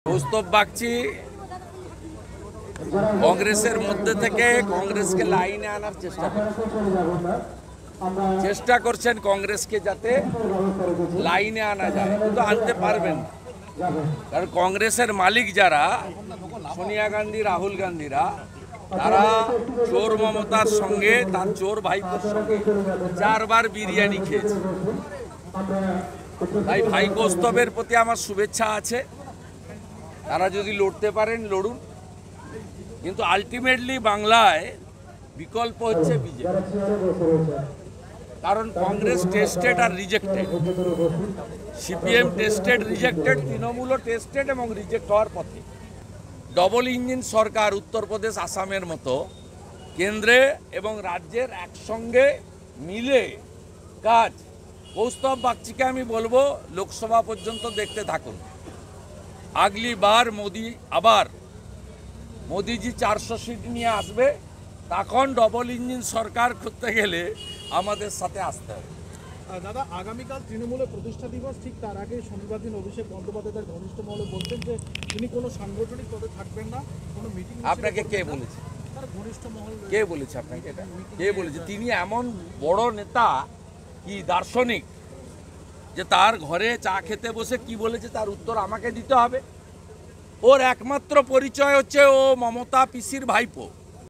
কৌস্তব বাগচি কংগ্রেসের মধ্যে থেকে কংগ্রেসকে লাইনে আনার চেষ্টা করছেন কংগ্রেসকে যাতে লাইনে আনা যায়, কিন্তু আনতে পারবেন না। কারণ কংগ্রেসের মালিক যারা সোনিয়া গান্ধী, রাহুল গান্ধীরা, তারা চোর মমতার সঙ্গে, তার চোর ভাইপোর সঙ্গে 4 বার বিরিয়ানি খেয়েছে। তাই ভাই কৌস্তবের প্রতি আমার শুভেচ্ছা আছে। তারা যদি লড়তে পারেন লড়ুন, কিন্তু আলটিমেটলি বাংলায় বিকল্প হচ্ছে বিজেপি। কারণ কংগ্রেস টেস্টেড আর রিজেক্টেড, সিপিএম টেস্টেড রিজেক্টেড, তৃণমূলও টেস্টেড এবং রিজেক্ট হওয়ার পথে। ডবল ইঞ্জিন সরকার উত্তরপ্রদেশ, আসামের মতো কেন্দ্রে এবং রাজ্যের একসঙ্গে মিলে কাজ। কৌস্তব বাগচিকে আমি বলবো লোকসভা পর্যন্ত দেখতে থাকুন। আগলি বার মোদিজি 400 সিট নিয়ে আসবে, তখন ডবল ইঞ্জিন সরকার করতে গেলে আমাদের সাথে আসতে হবে। দাদা, আগামীকাল তৃণমূলের প্রতিষ্ঠা দিবস, ঠিক তার আগে শনিবার দিন অভিষেক বন্দ্যোপাধ্যায় তার ঘনিষ্ঠ মহলে বলছেন যে তিনি কোনো সাংগঠনিক পদে থাকবেন না, কোনো মিটিং। আপনাকে কে বলেছে? তার ঘনিষ্ঠ মহল কে বলেছে আপনাকে এটা? কে বলেছে? তিনি এমন বড় নেতা, কি দার্শনিক, যে তার ঘরে চা খেতে বসে কি বলেছে তার উত্তর আমাকে দিতে হবে? ওর একমাত্র পরিচয় হচ্ছে ও মমতা পিসির ভাইপো।